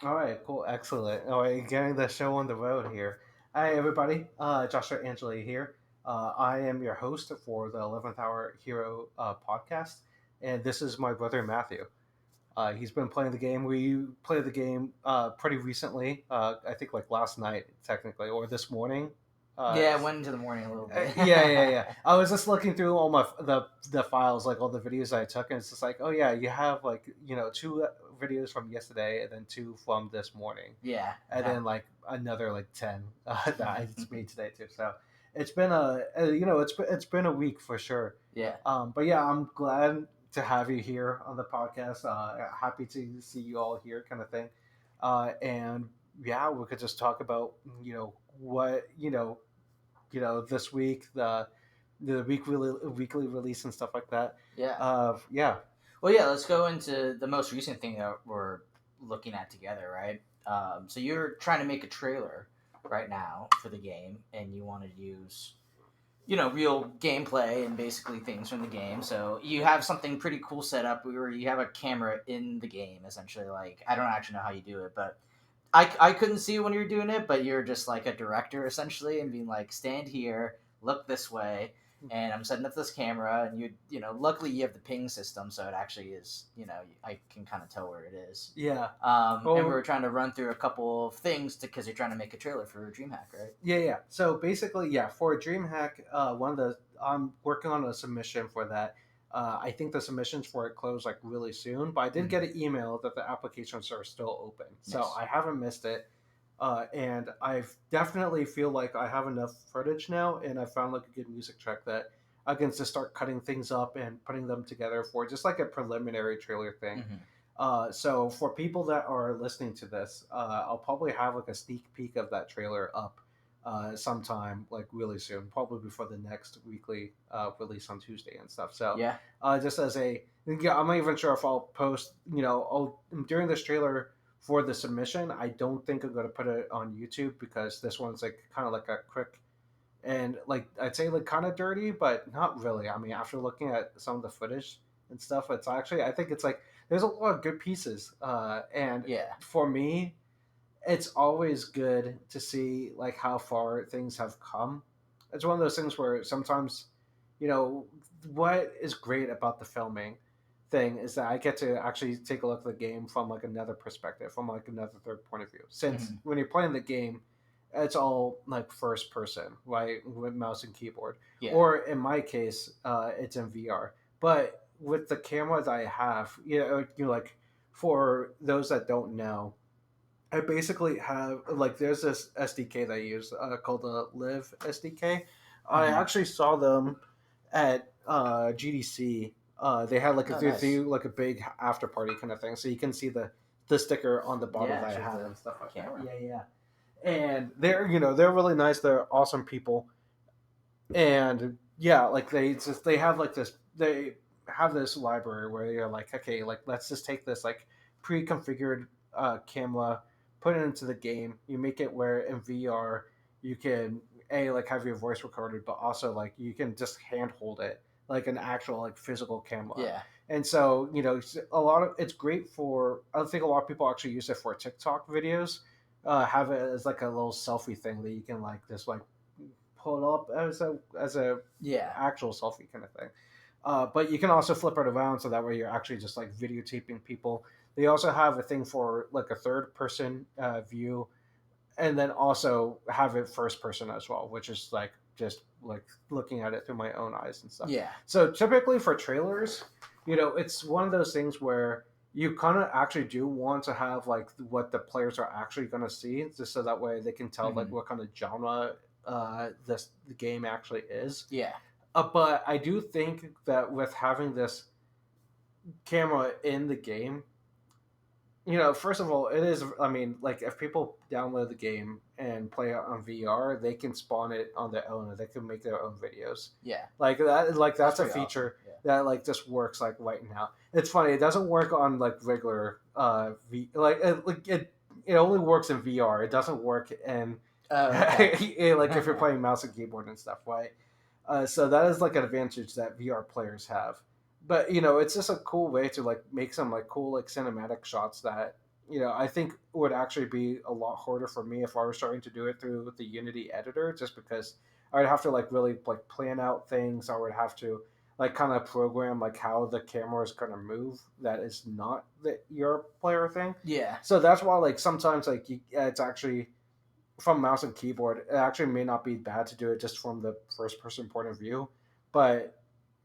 All right, cool, excellent. All right, getting the show on the road here. Hi, everybody. Joshua Angeli here. I am your host for the 11th Hour Hero podcast, and this is my brother Matthew. He's been playing the game. We played the game pretty recently. I think like last night, technically, or this morning. Uh, Yeah, it went into the morning a little bit. yeah. I was just looking through all the files, like all the videos I took, and it's just like, oh yeah, you have like two videos from yesterday, and then two from this morning, Yeah, and yeah. then like another like 10 that I made today too. So it's been it's been a week for sure. Yeah. But yeah, I'm glad to have you here on the podcast. Happy to see you all here, kind of thing. And yeah, we could just talk about what this week, the weekly release and stuff like that. Yeah. Yeah. Well, yeah, let's go into the most recent thing that we're looking at together, right? So you're trying to make a trailer right now for the game, and you want to use, real gameplay and basically things from the game. So you have something pretty cool set up where you have a camera in the game, essentially. Like, I don't actually know how you do it, but I couldn't see when you're doing it, but you're just like a director essentially, and being like, stand here, look this way, and I'm setting up this camera, and luckily you have the ping system, so it actually is, I can kind of tell where it is. Yeah. And we Oh, were trying to run through a couple of things because you're trying to make a trailer for DreamHack, right? yeah. So basically, yeah, for DreamHack, one of the I'm working on a submission for that. I think the submissions for it close like really soon, but I did Mm-hmm. get an email that the applications are still open, so Nice. I haven't missed it. And I definitely feel like I have enough footage now, and I found like a good music track that I can just start cutting things up and putting them together for just like a preliminary trailer thing. Mm-hmm. So for people that are listening to this, I'll probably have like a sneak peek of that trailer up sometime like really soon, probably before the next weekly release on Tuesday and stuff. So Yeah. just as a yeah, I'm not even sure if I'll post during this trailer for the submission. I don't think I'm going to put it on YouTube because this one's like kind of like a quick and like I'd say like kind of dirty, but not really. I mean, after looking at some of the footage and stuff, it's actually I think it's like there's a lot of good pieces. And Yeah. for me, it's always good to see like how far things have come. It's one of those things where sometimes, you know, what is great about the filming thing is that I get to actually take a look at the game from like another perspective, from like another third point of view. Since Mm-hmm. when you're playing the game, it's all like first person, right, with mouse and keyboard. Yeah. Or in my case, it's in VR. But with the camera that I have, like for those that don't know, I basically have like there's this SDK that I use called the Live SDK. I Mm-hmm. actually saw them at GDC. They had like Oh, they nice. do like a big after party kind of thing, so you can see the sticker on the bottle Yeah, that I shows have the and stuff like that. camera. Yeah. And they're really nice. They're awesome people, and yeah, like they have like they have this library where you're like, okay, like let's just take this like pre-configured camera, put it into the game. You make it where in VR you can like have your voice recorded, but also like you can just hand hold it like an actual like physical camera. Yeah. And so a lot of it's great for. I think a lot of people actually use it for TikTok videos. Have it as like a little selfie thing that you can like just like pull it up as a Yeah. actual selfie kind of thing. But you can also flip it around so that way you're actually just like videotaping people. They also have a thing for like a third person view, and then also have it first person as well, which is like just like looking at it through my own eyes and stuff. Yeah. So typically for trailers, it's one of those things where you kind of actually do want to have like what the players are actually going to see, just so that way they can tell like Mm-hmm. what kind of genre the game actually is. Yeah. But I do think that with having this camera in the game, first of all, it is. I mean, like if people download the game and play it on VR, they can spawn it on their own, and they can make their own videos. Yeah. Like that, like That's that's a pretty awesome. feature Yeah. that like just works like right now. It's funny. It doesn't work on like regular it only works in VR. It doesn't work in Oh, okay. like if you're playing mouse and keyboard and stuff, right? So that is like an advantage that VR players have. But it's just a cool way to like make some like cool like cinematic shots that I think it would actually be a lot harder for me if I was trying to do it through the Unity editor, just because I'd have to like really like plan out things. I would have to like kind of program like how the camera is going to move. That is not the your player thing. Yeah. So that's why like sometimes like it's actually from mouse and keyboard. It actually may not be bad to do it just from the first person point of view, but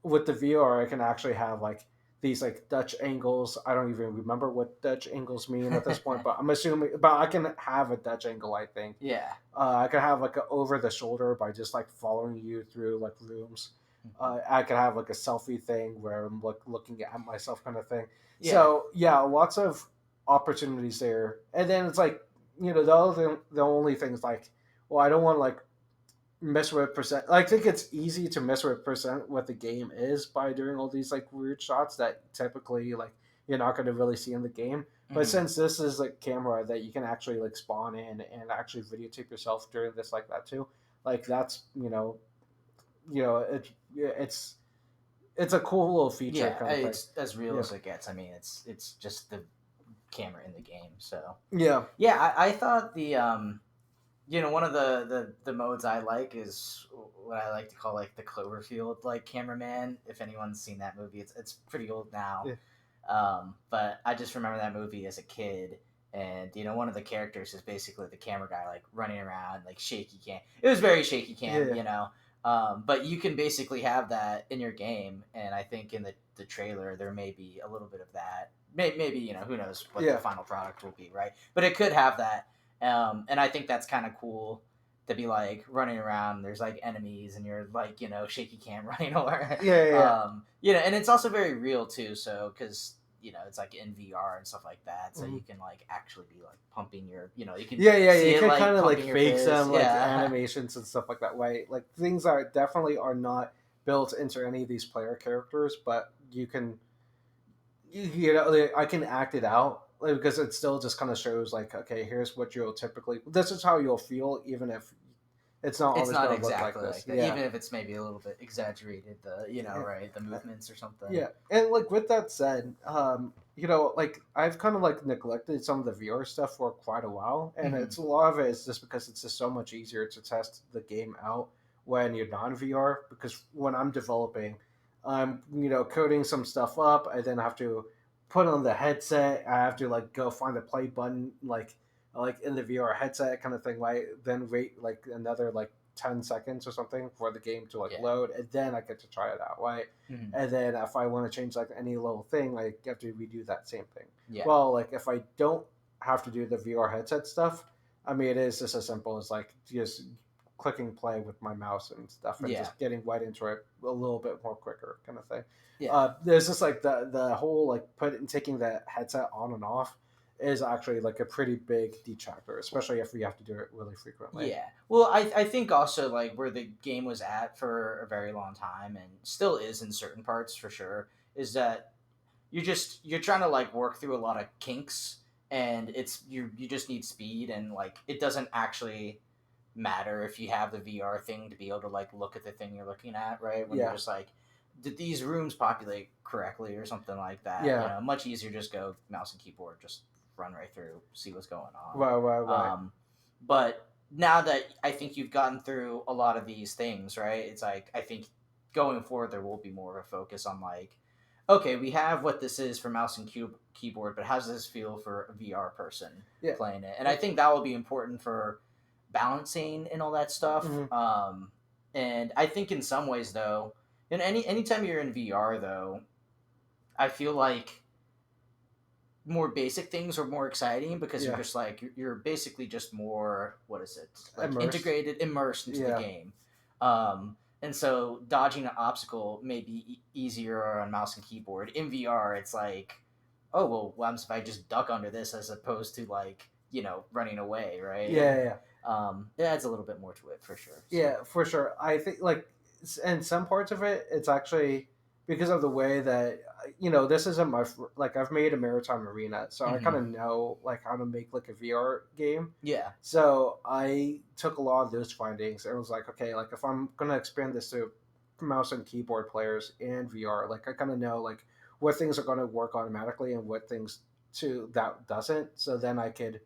with the VR, I can actually have like these like Dutch angles. I don't even remember what Dutch angles mean at this point, but I'm assuming. But I can have a Dutch angle. I think Yeah. I could have like a over the shoulder by just like following you through like rooms. Mhm. I could have like a selfie thing where I'm looking at myself kind of thing. Yeah. So yeah, lots of opportunities there. And then it's like the only things like, well, I don't want to like misrepresent. I think it's easy to misrepresent what the game is by doing all these like weird shots that typically like you're not going to really see in the game. But Mhm. since this is a camera that you can actually like spawn in and actually videotape yourself during this like that too, like that's it's a cool little feature Yeah, kind of thing. it's as real Yeah, as it gets. I mean, it's just the camera in the game. So yeah, yeah, I thought one of the modes I like is what I like to call like the Cloverfield like cameraman. If anyone's seen that movie, it's pretty old now. yeah, But I just remember that movie as a kid, and one of the characters is basically the camera guy, like running around, like shaky cam. It was very shaky cam, yeah. But you can basically have that in your game, and I think in the trailer there may be a little bit of that. Maybe who knows what the Yeah. final product will be, right? But it could have that, and I think that's kind of cool to be like running around. There's like enemies, and you're like shaky cam running over. Yeah, yeah, yeah. And it's also very real too. So because it's like in VR and stuff like that, so Mhm. you can like actually be like pumping your, you can Yeah, yeah, see you it can like kind of like pumping your fake fist. some like Yeah, animations and stuff like that, right? Like things that definitely are not built into any of these player characters, but you can, I can act it out like, because it still just kind of shows like, okay, here's what you'll typically, this is how you'll feel, even if it's not it's always not going to look like exactly this. like that, Yeah, even if it's maybe a little bit exaggerated. The yeah, right, the movements or something. yeah. And like with that said, like I've kind of like neglected some of the VR stuff for quite a while, and Hmm. it's a lot of it is just because it's just so much easier to test the game out when you're non VR. Because when I'm developing, I'm coding some stuff up. I then have to put on the headset. I have to like go find the play button like in the VR headset kind of thing. Right, then wait like another like 10 seconds or something for the game to like Yeah. load, and then I get to try it out. Right, Hmm. and then if I want to change like any little thing, like I have to redo that same thing. Yeah. Well, like if I don't have to do the VR headset stuff, I mean it is just as simple as like just clicking play with my mouse and stuff and Yeah. just getting right into it a little bit more quicker kind of thing. Yeah. There's just like the whole like taking the headset on and off is actually like a pretty big detractor, especially if we have to do it really frequently. Yeah. Well, I think also like where the game was at for a very long time and still is in certain parts for sure is that you're trying to like work through a lot of kinks, and you just need speed, and like it doesn't actually matter if you have the VR thing to be able to like look at the thing you're looking at, right? When you're Yeah, just like, did these rooms populate correctly or something like that? yeah, Much easier just go mouse and keyboard, just run right through, see what's going on. right, right, right. But now that I think you've gotten through a lot of these things, right? It's like I think going forward there will be more of a focus on like, okay, we have what this is for mouse and keyboard, but how does this feel for a VR person Yeah. playing it? And I think that will be important for balancing and all that stuff. Mhm. And I think in some ways though, in anytime you're in VR though, I feel like more basic things are more exciting because you're Yeah. just like you're basically just more, what is it, like Immersed. integrated, immersed into the Yeah. game. And so dodging an obstacle may be easier on mouse and keyboard. In VR it's like, oh well, what happens if I just duck under this as opposed to like running away, right? Yeah, And yeah, it adds a little bit more to it for sure. So yeah, for sure. I think like in some parts of it, it's actually because of the way that this isn't like I've made a maritime arena, so I kind hmm. of know like how to make like a VR game. Yeah. So I took a lot of those findings and was like, okay, like if I'm gonna expand this to mouse and keyboard players and VR, like I kind of know like what things are going to work automatically and what things to that doesn't. So then I could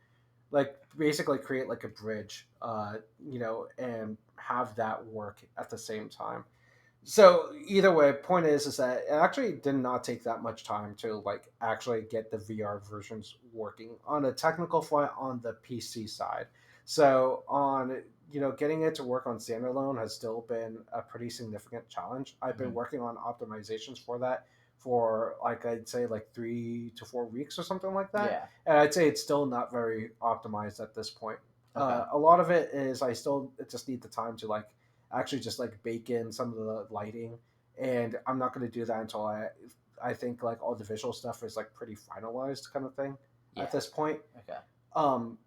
like basically create like a bridge, and have that work at the same time. So either way, point is that it actually did not take that much time to like actually get the VR versions working on a technical front on the PC side. So on getting it to work on standalone has still been a pretty significant challenge. I've been Hmm. working on optimizations for that for like I'd say like 3 to 4 weeks or something like that, Yeah. and I'd say it's still not very optimized at this point. Okay. A lot of it is I still just need the time to like actually just like bake in some of the lighting, and I'm not going to do that until I think like all the visual stuff is like pretty finalized kind of thing at Yeah. this point. Okay. um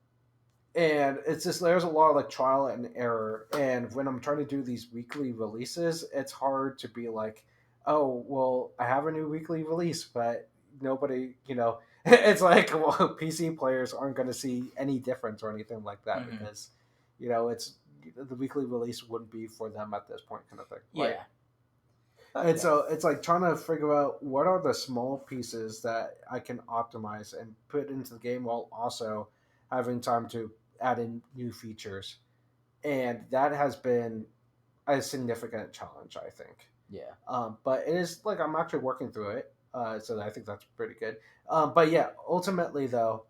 and it's just there's a lot of like trial and error, and when I'm trying to do these weekly releases, it's hard to be like, oh well, I have a new weekly release, but nobody, it's like, well, PC players aren't going to see any difference or anything like that, Hmm. because it's the weekly release wouldn't be for them at this point kind of thing, right? Yeah. And Okay. so it's like trying to figure out what are the small pieces that I can optimize and put into the game while also having time to add in new features. And that has been a significant challenge, I think. Yeah. But it is like I'm actually working through it. So I think that's pretty good. But yeah, ultimately though,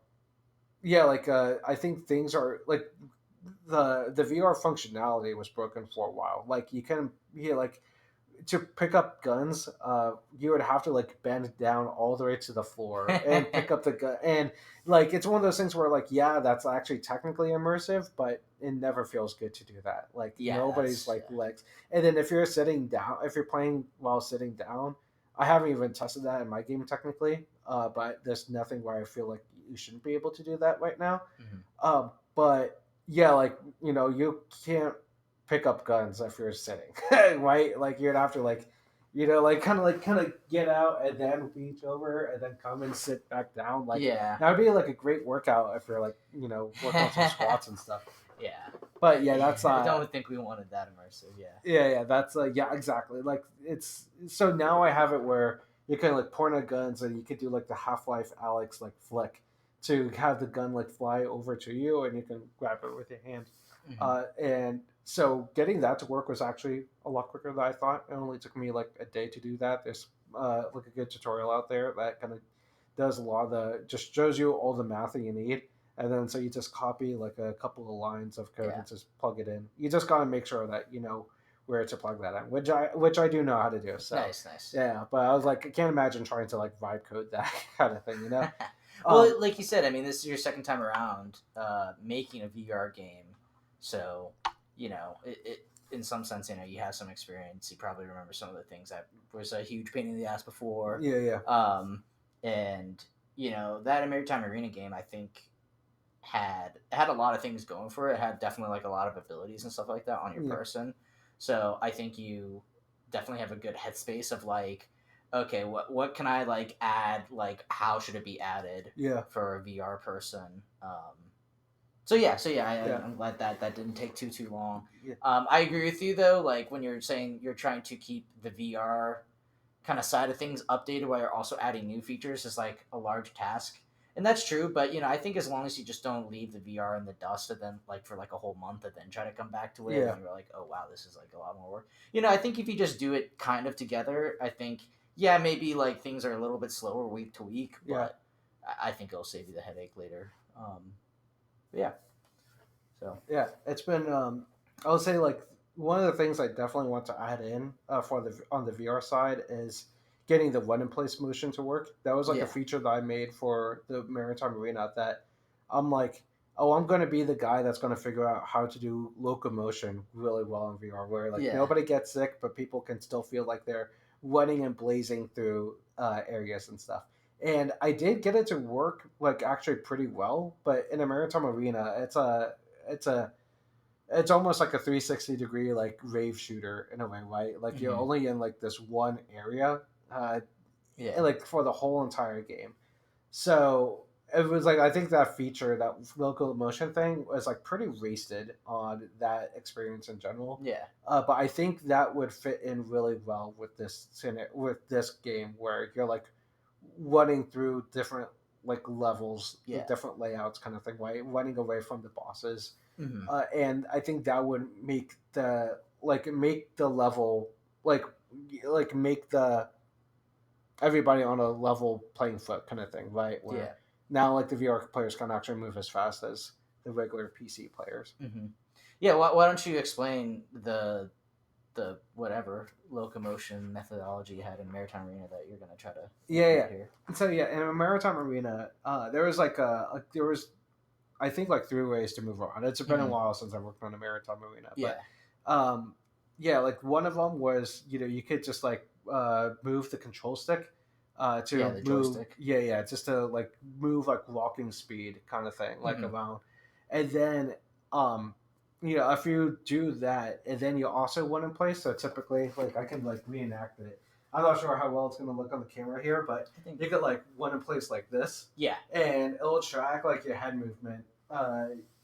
yeah, like I think things are like the VR functionality was broken for a while. Like you can, yeah, like to pick up guns, you would have to like bend down all the way to the floor and pick up the gun. And like it's one of those things where like, yeah, that's actually technically immersive, but it never feels good to do that. Like Yeah. nobody's That's like yeah. legs. And then if you're sitting down, if you're playing while sitting down, I haven't even tested that in my game technically. But there's nothing where I feel like you shouldn't be able to do that right now. Hmm. But yeah, like you can't pick up guns if you're sitting, right? Like you'd have to like, like kind of get out and then reach over and then come and sit back down. Like Yeah. that would be like a great workout if you're like working on some squats and stuff. Yeah. But yeah, that's I don't think we wanted that immersive. Yeah. yeah, that's yeah, exactly. Like it's so now I have it where you can like point at guns and you could do like the Half Life Alex like flick to have the gun like fly over to you and you can grab it with your hand. Hmm. And so getting that to work was actually a lot quicker than I thought. It only took me like a day to do that. There's like a good tutorial out there that kind of does a lot of the just shows you all the math that you need, and then so you just copy like a couple of lines of code Yeah. and just plug it in. You just gotta make sure that you know where to plug that in, which I do know how to do. So Nice. Nice. yeah, but I was like, I can't imagine trying to like vibe code that kind of thing. Well, Um, like you said, I mean, this is your second time around making a VR game, so it in some sense, you have some experience. You probably remember some of the things that was a huge pain in the ass before, yeah, yeah, um, and that Maritime Arena game, I think had a lot of things going for it. It had definitely like a lot of abilities and stuff like that on your yeah, person. So I think you definitely have a good headspace of like, okay, what can I like add? Like, how should it be added yeah, for a VR person? So yeah, yeah, I'm glad that that didn't take too long. yeah, I agree with you though. Like when you're saying you're trying to keep the VR kind of side of things updated while you're also adding new features is like a large task. And that's true, but I think as long as you just don't leave the VR in the dust and then like for like a whole month and then try to come back to it yeah, and you're like, oh wow, this is like a lot more work. I think if you just do it kind of together, I think yeah, maybe like things are a little bit slower week to week, yeah. but I think it'll save you the headache later. But yeah, so Yeah, it's been. I would say like one of the things I definitely want to add in for the on the VR side is getting the run in place motion to work. That was like a yeah. feature that I made for the Maritime Arena. That I'm like, oh, I'm going to be the guy that's going to figure out how to do locomotion really well in VR, where like Yeah. nobody gets sick, but people can still feel like they're running and blazing through areas and stuff. And I did get it to work like actually pretty well, but in a Maritime Arena, it's a it's almost like a 360-degree like rave shooter in a way, right? Like you're Hmm. only in like this one area, Yeah. like for the whole entire game. So it was like I think that feature, that local motion thing, was like pretty wasted on that experience in general. Yeah. But I think that would fit in really well with this game where you're like running through different like levels, Yeah. different layouts, kind of thing, right? Running away from the bosses, Hmm. and I think that would make the level like make the everybody on a level playing foot kind of thing, right? Where Yeah. now like the VR players can't actually move as fast as the regular PC players. Hmm. Yeah. Why don't you explain the whatever locomotion methodology you had in Maritime Arena that you're gonna try to Yeah, recreate yeah. here? So yeah, in a maritime arena, there was there was I think like three ways to move around. It's been a Hmm. while since I worked on a maritime arena, but Yeah. um, yeah, like one of them was you could just like move the control stick Yeah. to The move, joystick. yeah, just to like move like walking speed kind of thing, like Hmm. around, and then um, if you do that, and then you also one in place. So typically, like I can like reenact it. I'm not sure how well it's going to look on the camera here, but I think. you could like one in place like this, Yeah. and it'll track like your head movement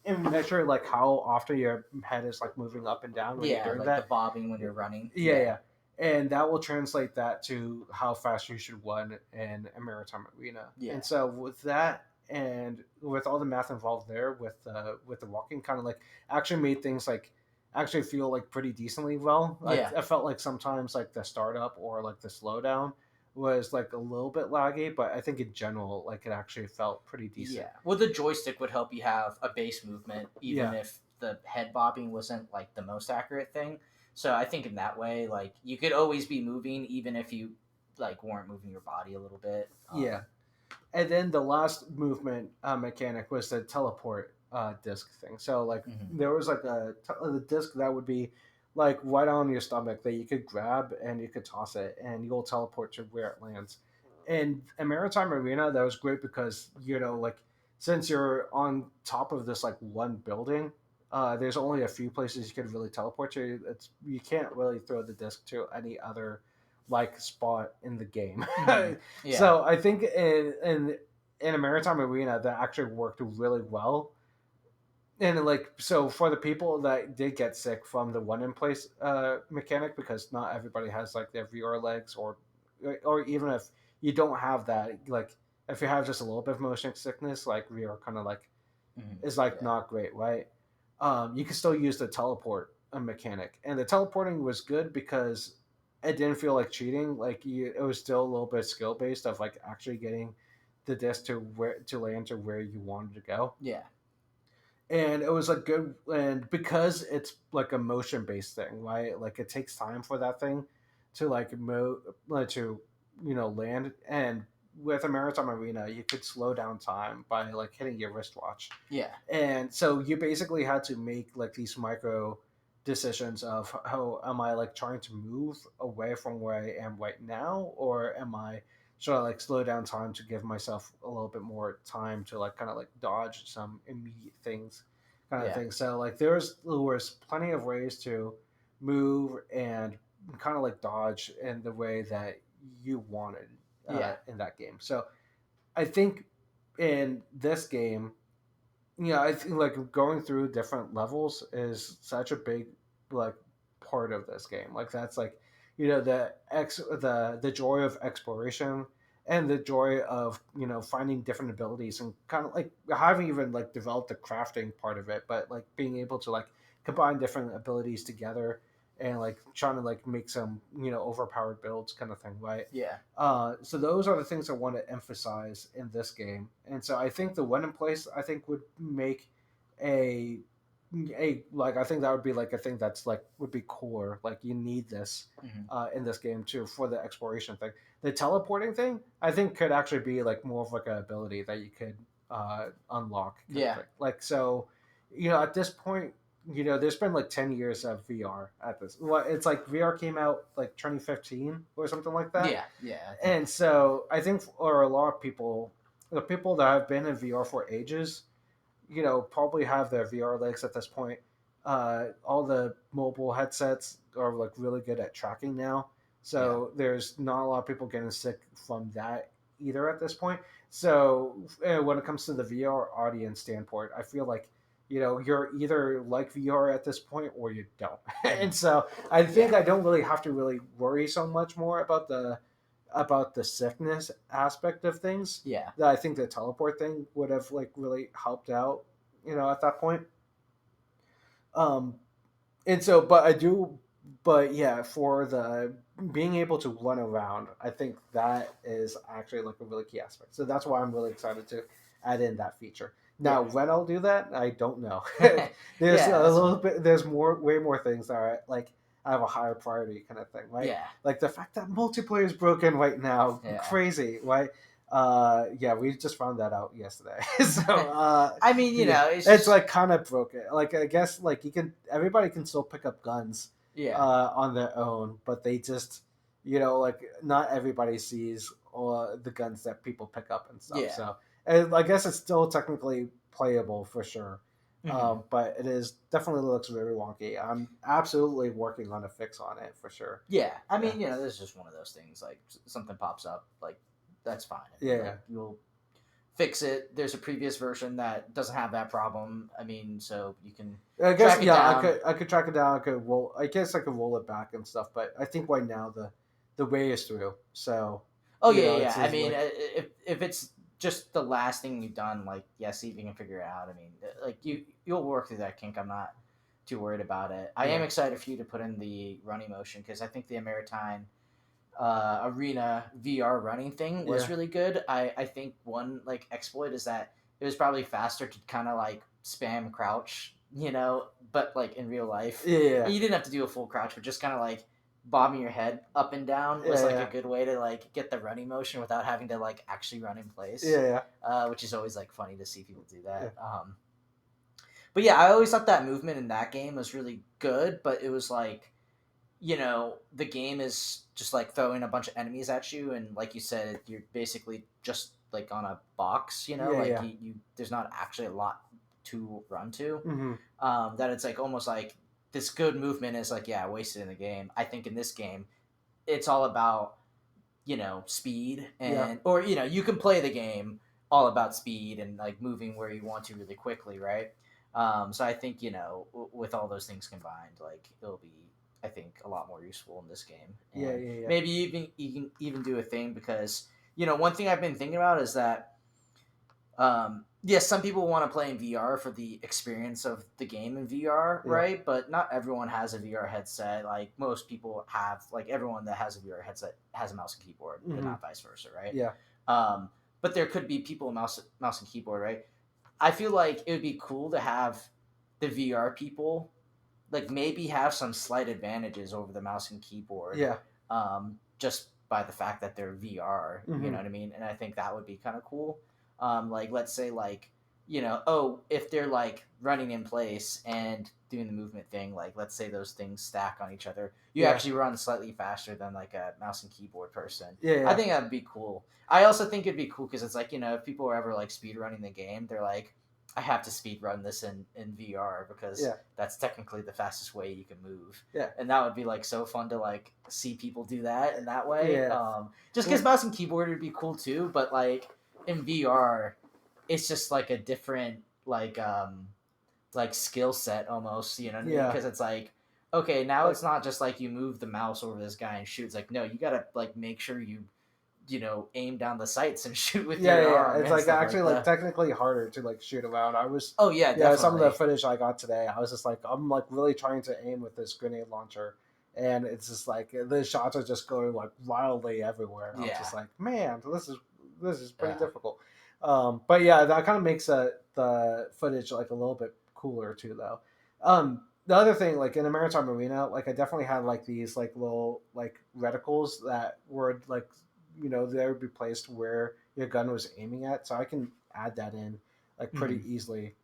and measure like how often your head is like moving up and down when you're Yeah. doing Like the that. bobbing when you're running. Yeah, Yeah. yeah. And that will translate that to how fast you should run in a maritime arena. Yeah. And so with that and with all the math involved there with the walking kind of like actually made things like actually feel like pretty decently well. Yeah. I felt like sometimes like the startup or like the slowdown was like a little bit laggy, but I think in general like it actually felt pretty decent. Yeah. Well, the joystick would help you have a base movement, even Yeah. if the head bobbing wasn't like the most accurate thing. So I think in that way, like you could always be moving, even if you like weren't moving your body a little bit. Yeah. And then the last movement mechanic was the teleport disc thing. So like Mhm. there was like the disc that would be like right on your stomach that you could grab and you could toss it and you'll teleport to where it lands. And a maritime arena that was great because like since you're on top of this like one building, there's only a few places you could really teleport to. You can't really throw the disc to any other like spot in the game. Mhm. Yeah. So I think in a maritime arena that actually worked really well. And like so for the people that did get sick from the one in place mechanic, because not everybody has like their VR legs, or even if you don't have that, like if you have just a little bit of motion sickness, like VR kind of like Mhm. is like Yeah. not great, right? You can still use the teleport mechanic, and the teleporting was good because it didn't feel like cheating. Like it was still a little bit skill based of like actually getting the disc to where to land to where you wanted to go, Yeah. and it was like good. And because it's like a motion based thing, right? Like it takes time for that thing to like move, like to land. And with a maritime arena, you could slow down time by like hitting your wristwatch, Yeah. and so you basically had to make like these micro decisions of how am I like trying to move away from where I am right now, or am I should I like slow down time to give myself a little bit more time to like kind of like dodge some immediate things, kind of Yeah. thing. So like there was plenty of ways to move and kind of like dodge in the way that you wanted Yeah. in that game. So I think in this game, I think like going through different levels is such a big like part of this game. Like that's like the joy of exploration and the joy of finding different abilities and kind of like I haven't even like developed the crafting part of it, but like being able to like combine different abilities together and like trying to like make some overpowered builds kind of thing, right? Yeah. So those are the things I want to emphasize in this game, and so I think the one in place I think would make a like I think that would be like a thing that's like would be core. Like you need this Hmm. in this game too for the exploration thing. The teleporting thing I think could actually be like more of like an ability that you could unlock kind of Yeah. thing. Like so, at this point, there's been like 10 years of VR at this. Well, it's like VR came out like 2015 or something like that. Yeah. Yeah. I think. And so I think for a lot of people, the people that have been in VR for ages, probably have their VR legs at this point. All the mobile headsets are like really good at tracking now. Yeah. So there's not a lot of people getting sick from that either at this point. So when it comes to the VR audience standpoint, I feel like you're either like VR at this point or you don't. And Hmm. so I think Yeah. I don't really have to really worry so much more about the about the sickness aspect of things Yeah. that I think the teleport thing would have like really helped out, at that point. Um, and so, but I do, but yeah, for the being able to run around, I think that is actually like a really key aspect. So that's why I'm really excited to add in that feature. Now, Yeah. when I'll do that, I don't know. There's Yeah, a that's little fine. bit, there's way more things that are like I have a higher priority kind of thing, right? Yeah. Like the fact that multiplayer is broken right now, Yeah. crazy, right? Yeah, we just found that out yesterday. So, I mean, yeah, it's it's just like kind of broken. Like I guess like everybody can still pick up guns yeah. on their own, but they just like not everybody sees the guns that people pick up and stuff. Yeah. So and I guess it's still technically playable for sure. Hmm. But it is definitely looks very wonky. I'm absolutely working on a fix on it for sure. Yeah. I Yeah, mean, this is just one of those things. Like something pops up, like that's fine. I mean, yeah. like you'll fix it. There's a previous version that doesn't have that problem. I mean, so you can I guess track it yeah, down. I could track it down. I could roll. I guess I could roll it back and stuff. But I think right now the way is through. So Oh yeah, it's yeah. I just mean, like if it's just the last thing you've done, like yeah, see if you can figure it out. I mean, like you'll work through that kink. I'm not too worried about it. I am yeah, excited for you to put in the running motion because I think the Maritime arena VR running thing was yeah, really good. I think one like exploit is that it was probably faster to kind of like spam crouch, but like in real life, yeah, and you didn't have to do a full crouch, but just kind of like bobbing your head up and down was yeah, like a yeah, good way to like get the running motion without having to like actually run in place, yeah, yeah, which is always like funny to see people do yeah. that. But yeah, I always thought that movement in that game was really good, but it was like the game is just like throwing a bunch of enemies at you, and like you said, you're basically just like on a box. Yeah, Like yeah. there's not actually a lot to run to. Mm-hmm. That it's like almost like this good movement is like yeah wasted in the game. I think in this game, it's all about speed Yeah, and or you can play the game all about speed and like moving where you want to really quickly, right? So I think with all those things combined, like it'll be I think a lot more useful in this game, yeah, and yeah, yeah, maybe even you can even do a thing because one thing I've been thinking about is that yes, some people want to play in VR for the experience of the game in VR, yeah. right? But not everyone has a VR headset. Like most people have, like everyone that has a VR headset has a mouse and keyboard, and Mm-hmm. not vice versa, right? Yeah, Um, but there could be people with mouse and keyboard, right? I feel like it would be cool to have the VR people like maybe have some slight advantages over the mouse and keyboard, yeah. just by the fact that they're VR. You know Mm-hmm. what I mean? And I think that would be kind of cool. Like let's say like oh if they're like running in place and doing the movement thing, like let's say those things stack on each other, you Yeah, actually run slightly faster than like a mouse and keyboard person. yeah, I yeah, think that'd be cool. I also think it'd be cool because it's like if people are ever like speed running the game, they're like I have to speed run this in VR because yeah, that's technically the fastest way you can move, yeah, and that would be like so fun to like see people do that in that way. yeah. Just because Well, mouse and keyboard would be cool too, but like in VR, it's just like a different like skill set almost. You know what I mean? yeah. Because it's like okay, now Like it's not just like you move the mouse over this guy and shoot. It's like no, you gotta like make sure you aim down the sights and shoot with yeah, your yeah, yeah. arm It's and like stuff actually like like that. technically harder to like shoot around. I was, Oh yeah, yeah, some of the definitely. footage I got today, I was just like, I'm like really trying to aim with this grenade launcher, and it's just like the shots are just going like wildly everywhere. I'm Yeah. just like, man, this is pretty Yeah. difficult. But yeah, that kind of makes the footage like a little bit cooler too, though. The other thing, like in a maritime arena, like I definitely had like these like little like reticles that were like they would be placed where your gun was aiming at, so I can add that in like pretty Mhm. easily.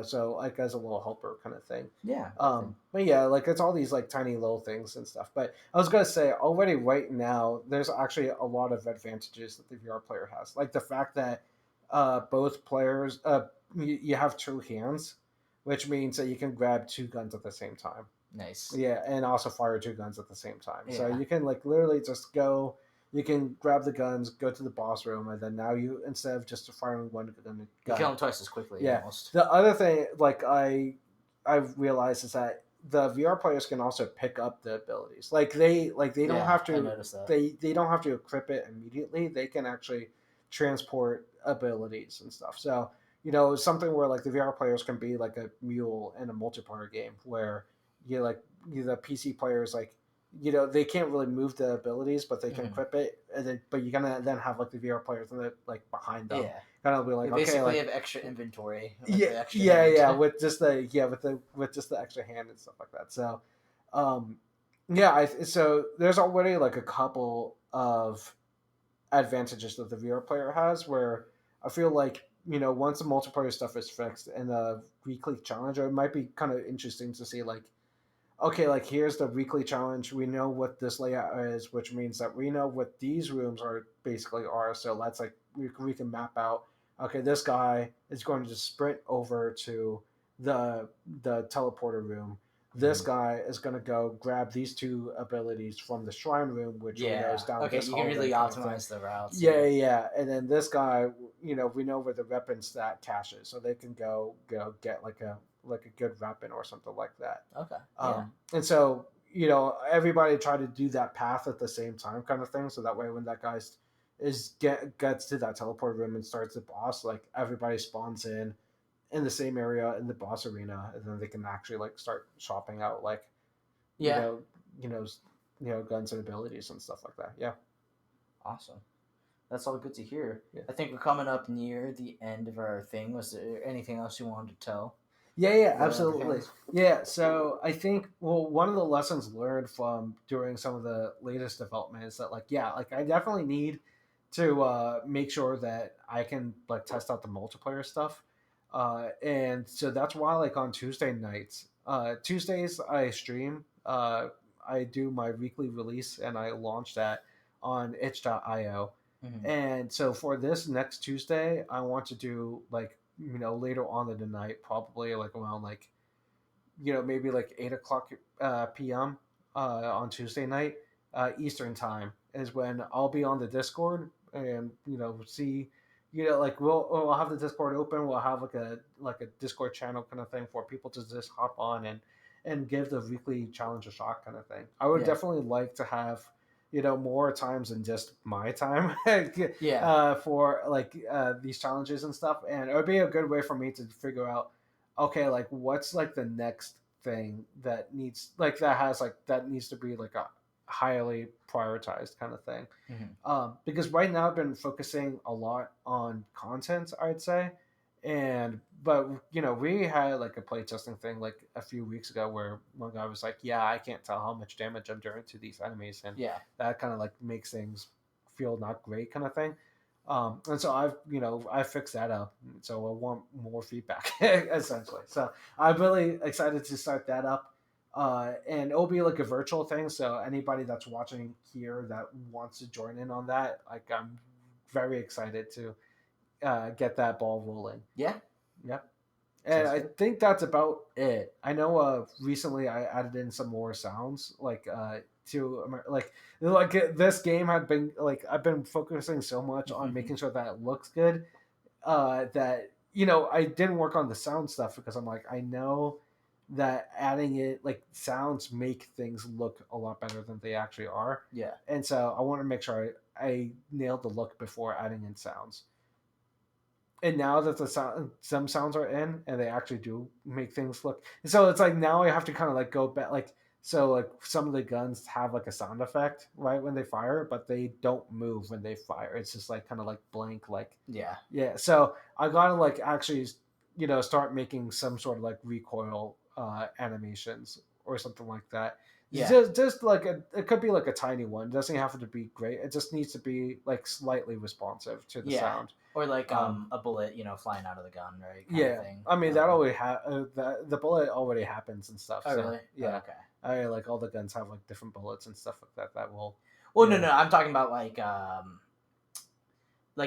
So like as a little helper kind of thing. Yeah, definitely. But yeah, like it's all these like tiny little things and stuff. But I was gonna say already right now, there's actually a lot of advantages that the VR player has, like the fact that both players, you have two hands, which means that you can grab two guns at the same time. Nice. Yeah, and also fire two guns at the same time. So Yeah. you can like literally just go. You can grab the guns, go to the boss room, and then now you instead of just firing one You kill gun. them twice as quickly Yeah. almost. The other thing, like I realized is that the VR players can also pick up the abilities. Like they don't Yeah, have I to noticed that. they don't have to equip it immediately. They can actually transport abilities and stuff. So something where like the VR players can be like a mule in a multiplayer game where the PC players like they can't really move the abilities, but they can Hmm. equip it, and then but you're gonna then have like the VR players and like behind them, Yeah, kind of be they like okay basically like have extra inventory with yeah, the extra yeah, hand. yeah, with just the with just the extra hand and stuff like that. So, um, yeah, so there's already like a couple of advantages that the VR player has where I feel like once the multiplayer stuff is fixed and the weekly challenge, it might be kind of interesting to see like okay, like here's the weekly challenge. We know what this layout is, which means that we know what these rooms are basically are. So let's like we can map out. Okay, this guy is going to just sprint over to the teleporter room. This Hmm. guy is going to go grab these two abilities from the shrine room, which we know is Yeah. down Okay, this you can hallway really kind of thing. optimize the routes. Yeah, Yeah. yeah, yeah. And then this guy, we know where the weapon stat caches, so they can go get like a good weapon or something like that. Okay. Yeah. And so everybody try to do that path at the same time, kind of thing. So that way, when that gets to that teleport room and starts the boss, like everybody spawns in the same area in the boss arena, and then they can actually like start shopping out like you Yeah. know you know guns and abilities and stuff like that. Yeah, Awesome. That's all good to hear. yeah. I think we're coming up near the end of our thing. Was there anything else you wanted to tell Yeah, yeah, the absolutely. fans? Yeah, so I think one of the lessons learned from during some of the latest development is that like I definitely need to make sure that I can like test out the multiplayer stuff, and so that's why like on Tuesday nights, Tuesdays I stream, I do my weekly release and I launch that on itch.io. Hmm. And so for this next Tuesday, I want to do like later on in the night, probably like around like maybe like 8 o'clock p.m. On Tuesday night Eastern time is when I'll be on the Discord and see like we'll have the Discord open. We'll have like a Discord channel kind of thing for people to just hop on and give the weekly challenge a shot kind of thing. I would Yeah. definitely like to have more times than just my time Yeah. for like these challenges and stuff, and it would be a good way for me to figure out okay, like what's like the next thing that needs like that needs to be like a highly prioritized kind of thing. Hmm. Because right now I've been focusing a lot on content, I'd say, and but we had like a playtesting thing like a few weeks ago where one guy was like, "Yeah, I can't tell how much damage I'm doing to these enemies," and Yeah. that kind of like makes things feel not great, kind of thing. And so I fixed that up. So I want more feedback essentially. So I'm really excited to start that up. And it'll be like a virtual thing. So anybody that's watching here that wants to join in on that, like I'm very excited to get that ball rolling. Yeah. Yep. And Sounds I good. think that's about it. I know recently I added in some more sounds to this game had been like I've been focusing so much on making sure that it looks good that I didn't work on the sound stuff because I'm like I know that adding it like sounds make things look a lot better than they actually are, Yeah. and so I want to make sure I nailed the look before adding in sounds. And now that some sounds are in and they actually do make things look, so it's like now I have to kind of like go back like so like some of the guns have like a sound effect right when they fire, but they don't move when they fire. It's just like kind of like blank like Yeah. yeah. So I gotta like actually start making some sort of like recoil animations or something like that. Yeah. Just like it could be like a tiny one. It doesn't have to be great. It just needs to be like slightly responsive to the Yeah. sound. Or like um a bullet, flying out of the gun, right? Kind of yeah, thing. I mean that already the bullet already happens and stuff. Oh, So really? Oh, yeah, okay. I like all the guns have like different bullets and stuff like that. That will Well, no, yeah. no, I'm talking about like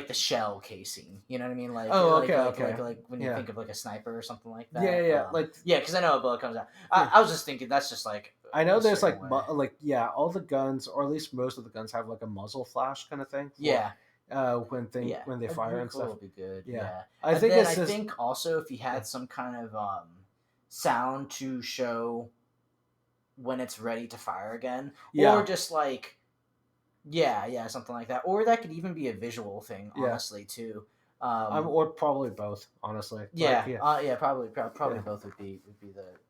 the shell casing. You know what I mean? Like Oh, like okay, like okay, like like when you yeah, think of like a sniper or something like yeah, that. yeah. Like Yeah, because I know a bullet comes out. yeah. I was just thinking that's just like I know a there's certain like way. like yeah, all the guns or at least most of the guns have like a muzzle flash kind of thing for Yeah, yeah. when they A fire and stuff. recoil would be good. Yeah, Yeah, I and think then it's I just think also if you yeah. had some kind of sound to show. when it's ready to fire again, or Yeah, just like yeah, something like that, or that could even be a visual thing, yeah. honestly, too. Or probably both, honestly. Like, Yeah, yeah, yeah, probably yeah, both would be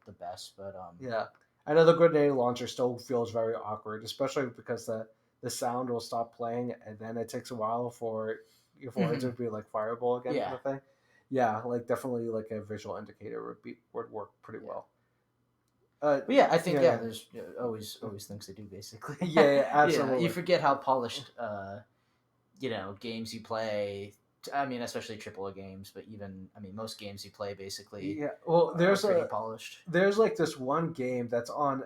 the best, but yeah. I know the grenade launcher still feels very awkward, especially because the sound will stop playing, and then it takes a while for it to mhm, be like fireable again, kind yeah, of thing. Yeah, like definitely like a visual indicator would work pretty yeah. well. But yeah, I think Yeah, yeah, yeah, there's always things to do basically. yeah, yeah, You absolutely. forget how polished games you play. I mean, especially AAA games, but even I mean most games you play basically Yeah, well, are pretty polished. there's like this one game that's on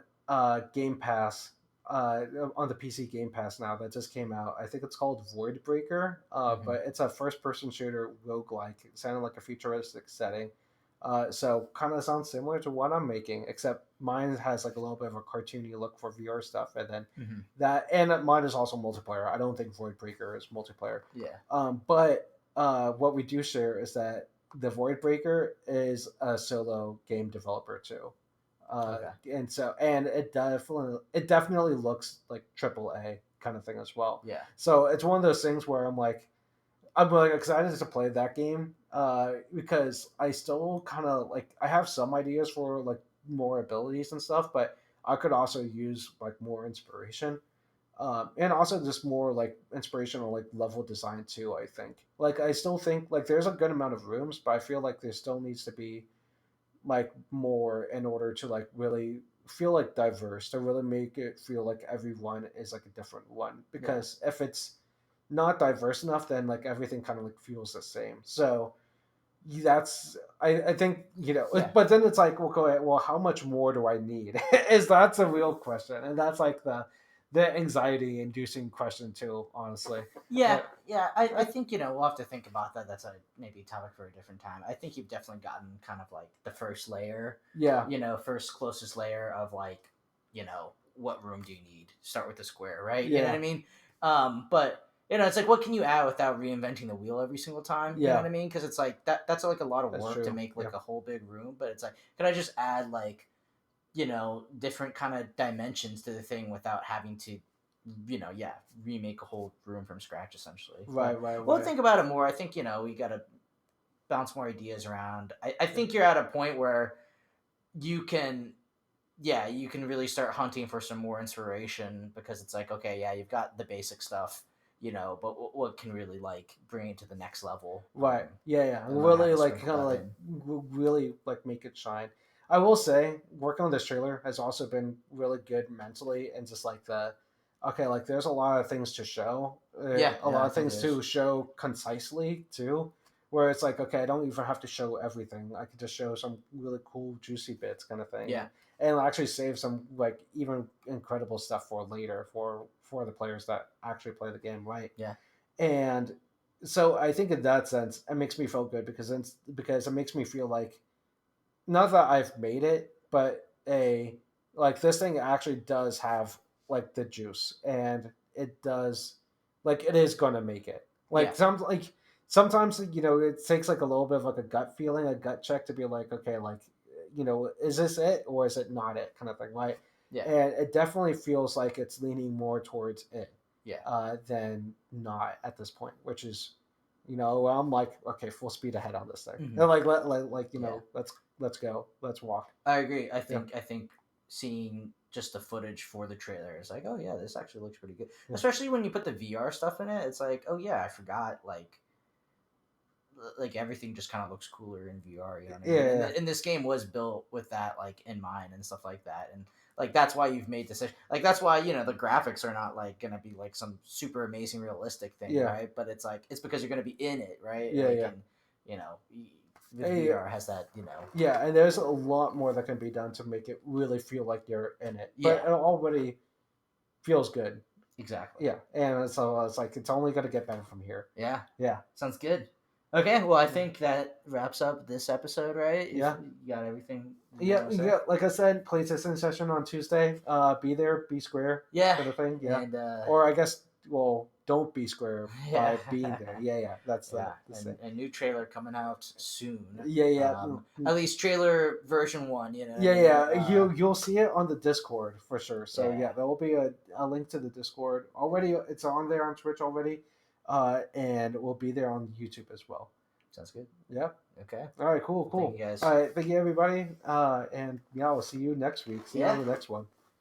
Game Pass, on the PC Game Pass now that just came out. I think it's called Void Breaker, Hmm. but it's a first person shooter roguelike. It sounded like a futuristic setting. So kind of sounds similar to what I'm making, except mine has like a little bit of a cartoony look for VR stuff, and then Hmm. mine is also multiplayer. I don't think Void Breaker is multiplayer. Yeah. But what we do share is that the Void Breaker is a solo game developer too, Okay. and it definitely looks like AAA kind of thing as well. Yeah. So it's one of those things where I'm like excited to play that game, because I still kind of like I have some ideas for like more abilities and stuff, but I could also use like more inspiration, and also just more like inspirational like level design too. I think like I still think like there's a good amount of rooms, but I feel like there still needs to be like more in order to like really feel like diverse, to really make it feel like everyone is like a different one, Yeah. because if it's not diverse enough, then like everything kind of like feels the same. So that's I think Yeah. but then it's like, well, go ahead, well, how much more do I need? Is That's a real question, and that's like the anxiety inducing question too, honestly. Yeah, But yeah. I I, think we'll have to think about that. That's a maybe a topic for a different time. I think you've definitely gotten kind of like the first layer, yeah, first closest layer of like, what room do you need? Start with the square, right? You know what yeah, I mean? But it's like what can you add without reinventing the wheel every single time? You know what yeah, I mean? Because it's like that's like a lot of that's work to true. make Yeah, like a whole big room. But it's like, can I just add like different kind of dimensions to the thing without having to, yeah, remake a whole room from scratch essentially. right, But right, we'll right. think about it more. I think, we got to bounce more ideas around. I Yeah, think you're at a point where you can, yeah, you can really start hunting for some more inspiration because it's like, okay, yeah, you've got the basic stuff, but what can really like bring it to the next level? right. Yeah, yeah. And then have Really, to like, sprinkle kind of that like, in. really, like, make it shine. I will say, working on this trailer has also been really good mentally, and just like okay, like, there's a lot of things to show, Yeah, a yeah, lot I of think things to there's, show concisely too, where it's like, okay, I don't even have to show everything. I could just show some really cool, juicy bits, kind of thing, yeah, and actually save some like even incredible stuff for later for the players that actually play the game right. yeah, And so I think in that sense, it makes me feel good, because it makes me feel like, not that I've made it, but like this thing actually does have like the juice, and it does, like, it is gonna make it. yeah, Like sometimes it takes like a little bit of like a gut feeling, a gut check, to be like, okay, like, is this it or is it not it, kind of thing, right? yeah, And it definitely feels like it's leaning more towards it, yeah. than not at this point, which is, I'm like, okay, full speed ahead on this thing, Hmm. and like, Yeah. let's go, let's walk. I agree. I Yeah, think I think seeing just the footage for the trailer is like, oh yeah, this actually looks pretty good. yeah, Especially when you put the VR stuff in it, it's like, oh yeah, I forgot like everything just kind of looks cooler in VR. You know what I mean? yeah, And this game was built with that like in mind and stuff like that. And like that's why you've made decision. Like that's why the graphics are not like gonna be like some super amazing realistic thing, yeah, right? But it's like it's because you're gonna be in it, right? yeah, Like yeah. and you know with Hey, VR has that yeah, and there's a lot more that can be done to make it really feel like you're in it, but yeah, it already feels good. exactly. Yeah, and so it's like it's only gonna get better from here. Yeah, Yeah, sounds good. Okay, well, I yeah, think that wraps up this episode, right? If yeah. you got everything you Yeah, want to say. yeah. Like I said, PlayStation session on Tuesday. Be there, be square, Yeah, kind of thing. Yeah, and or I guess, well, don't be square Yeah. by being there. Yeah, yeah, that's Yeah, the and thing. a new trailer coming out soon. Yeah, yeah. At least trailer version 1. You know what I Yeah, mean? yeah, you'll see it on the Discord for sure. So Yeah, yeah, there will be a link to the Discord already. It's on there on Twitch already, and it will be there on YouTube as well. sounds good. Yeah. Okay. All right. Cool. Well, thank you Cool. guys. All right. Thank you, everybody. And yeah, we'll see you next week. See you Yeah. on the next one.